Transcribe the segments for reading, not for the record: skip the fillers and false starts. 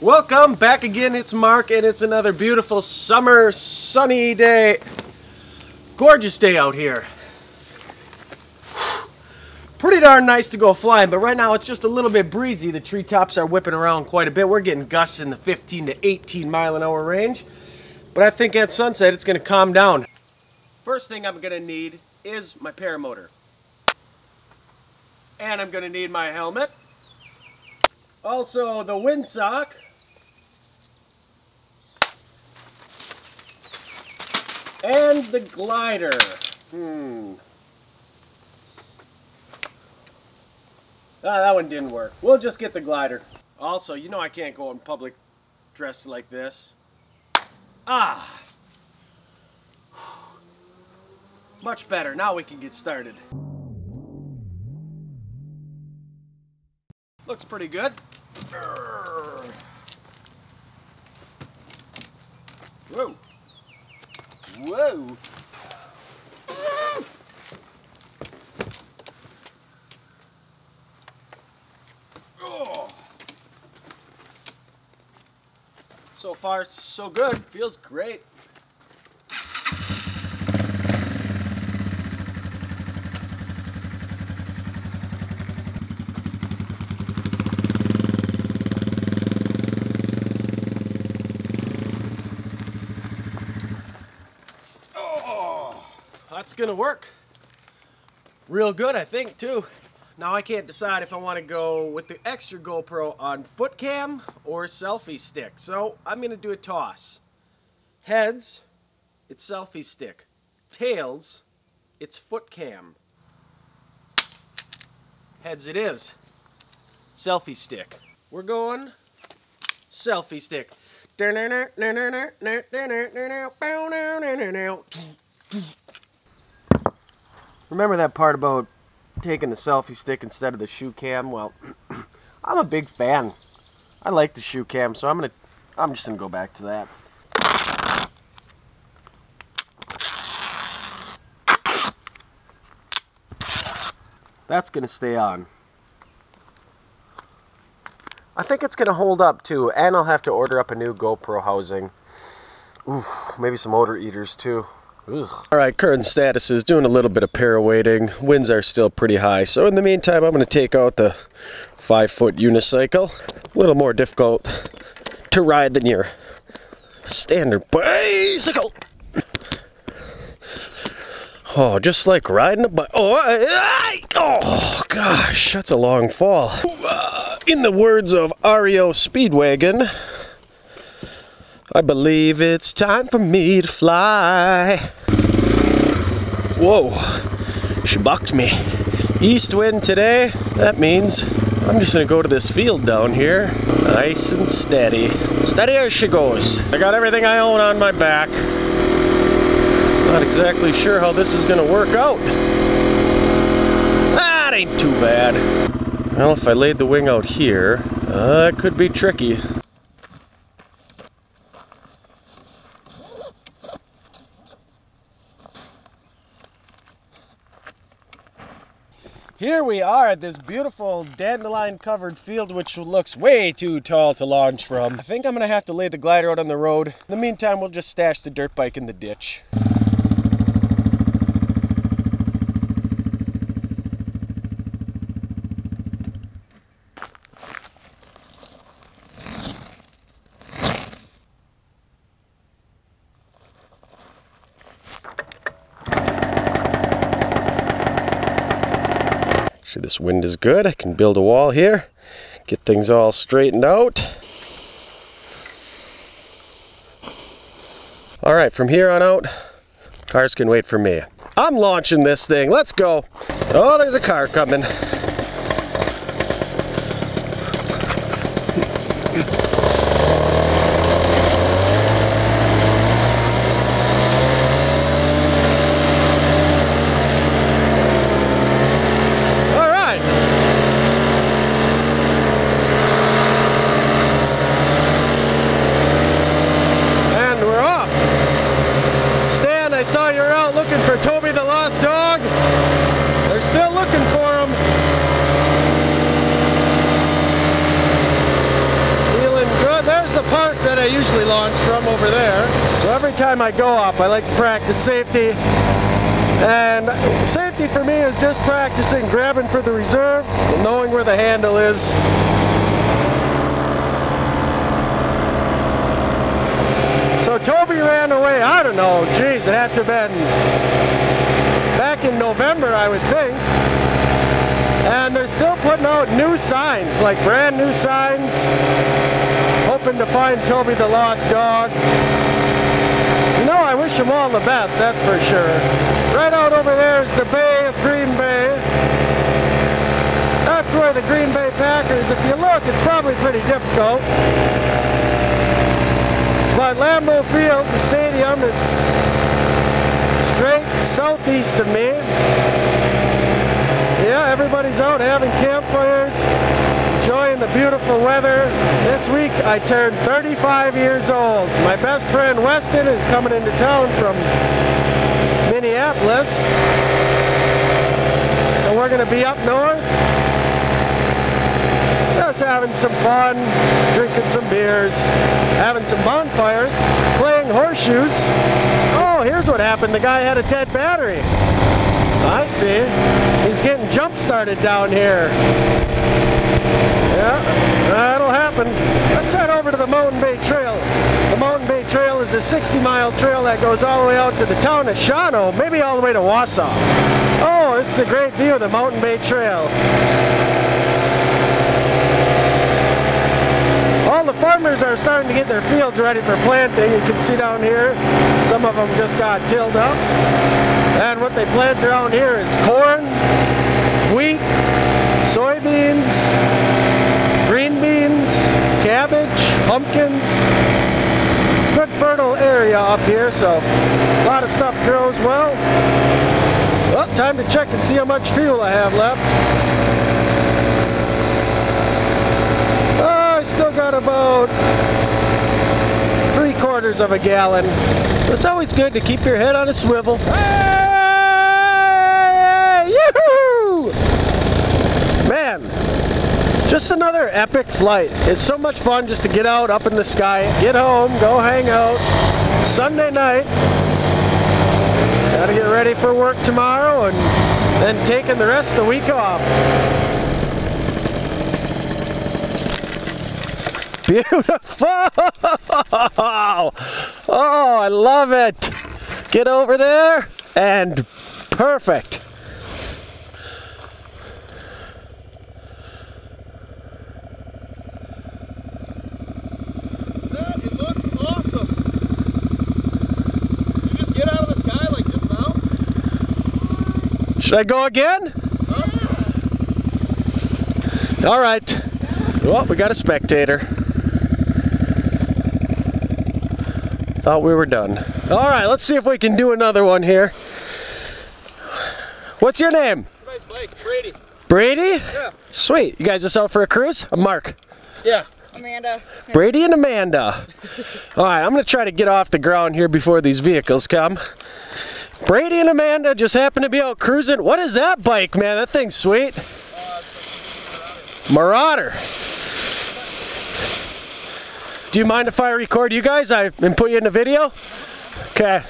Welcome back again. It's Mark, and it's another beautiful summer sunny day. Gorgeous day out here. Pretty darn nice to go flying, but right now it's just a little bit breezy. The treetops are whipping around quite a bit. We're getting gusts in the 15 to 18 mile an hour range, but I think at sunset it's going to calm down. First thing I'm going to need is my paramotor, and I'm going to need my helmet, also the windsock, and the glider. That one didn't work. We'll just get the glider. Also, you know I can't go in public dressed like this. Much better. Now we can get started. Looks pretty good. Whoa. Whoa. Oh. So far, so good. Feels great. That's gonna work real good, I think, too. Now I can't decide if I want to go with the extra GoPro on foot cam or selfie stick, so I'm gonna do a toss. Heads, it's selfie stick. Tails, it's foot cam. Heads it is. Selfie stick. We're going selfie stick. Remember that part about taking the selfie stick instead of the Shoecam? Well, I'm a big fan. I like the Shoecam, so I'm just gonna go back to that. That's gonna stay on. I think it's gonna hold up too, and I'll have to order up a new GoPro housing. Ooh, maybe some odor eaters too. Alright, current status is doing a little bit of para-weighting. Winds are still pretty high, so in the meantime I'm going to take out the 5-foot unicycle. A little more difficult to ride than your standard bicycle. Oh, just like riding a bike. Oh gosh, that's a long fall. In the words of REO Speedwagon, I believe it's time for me to fly. Whoa, she bucked me. East wind today, that means I'm just gonna go to this field down here, nice and steady. Steady as she goes. I got everything I own on my back. Not exactly sure how this is gonna work out. That ain't too bad. Well, if I laid the wing out here, it could be tricky. Here we are at this beautiful dandelion covered field, which looks way too tall to launch from. I think I'm gonna have to lay the glider out on the road. In the meantime, we'll just stash the dirt bike in the ditch. See, this wind is good. I can build a wall here, get things all straightened out. All right, from here on out, cars can wait for me. I'm launching this thing. Let's go. Oh, there's a car coming. I saw you're out looking for Toby the lost dog. They're still looking for him. I usually launch from over there. So every time I go up, I like to practice safety. And safety for me is just practicing grabbing for the reserve and knowing where the handle is. So Toby ran away, I don't know, geez, it had to have been back in November, I would think. And they're still putting out new signs, like brand new signs, hoping to find Toby the lost dog. You know, I wish them all the best, that's for sure. Right out over there is the Bay of Green Bay. That's where the Green Bay Packers, if you look, it's probably pretty difficult. But Lambeau Field, the stadium, is straight southeast of me. Yeah, everybody's out having campfires, enjoying the beautiful weather. This week I turned 35 years old. My best friend Weston is coming into town from Minneapolis. So we're going to be up north, just having some fun, drinking some beers, having some bonfires, playing horseshoes. Oh, here's what happened. The guy had a dead battery. I see. He's getting jump-started down here. Yeah, that'll happen. Let's head over to the Mountain Bay Trail. The Mountain Bay Trail is a 60-mile trail that goes all the way out to the town of Shawano, maybe all the way to Wausau. Oh, this is a great view of the Mountain Bay Trail. All the farmers are starting to get their fields ready for planting. You can see down here, some of them just got tilled up. And what they plant around here is corn, wheat, soybeans, green beans, cabbage, pumpkins. It's a good fertile area up here, so a lot of stuff grows well. Well, time to check and see how much fuel I have left. I still got about 3/4 of a gallon. It's always good to keep your head on a swivel. Hey! Yoo-hoo! Man, just another epic flight. It's so much fun just to get out up in the sky, get home, go hang out. It's Sunday night. Gotta get ready for work tomorrow and then taking the rest of the week off. Beautiful! Oh, I love it! Get over there and perfect. It looks awesome. Did you just get out of the sky like just now? Should I go again? Huh? All right. Well, we got a spectator. Thought we were done. All right, let's see if we can do another one here. What's your name? Nice bike, Brady. Brady? Yeah. Sweet. You guys just out for a cruise? I'm Mark. Yeah. Amanda. Brady and Amanda. All right, I'm going to try to get off the ground here before these vehicles come. Brady and Amanda just happen to be out cruising. What is that bike, man? That thing's sweet. Marauder. Do you mind if I record you guys and put you in the video? Okay.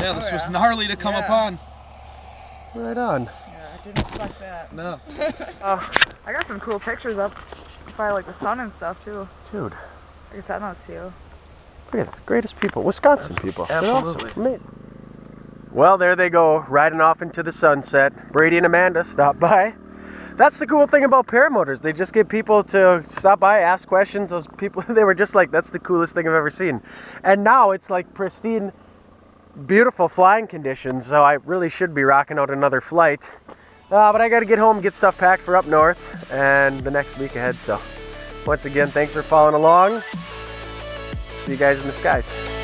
Yeah, this was gnarly to come upon. Right on. Yeah, I didn't expect that. No. I got some cool pictures up by like the sun and stuff too. Dude. I guess I don't see you. Look at that. Greatest people. Wisconsin people. They're Absolutely. awesome. Well, there they go, riding off into the sunset. Brady and Amanda stopped by. That's the cool thing about paramotors. They just get people to stop by, ask questions. Those people, they were just like, that's the coolest thing I've ever seen. And now it's like pristine, beautiful flying conditions, so I really should be rocking out another flight. But I gotta get home, get stuff packed for up north and the next week ahead. So once again, thanks for following along. See you guys in the skies.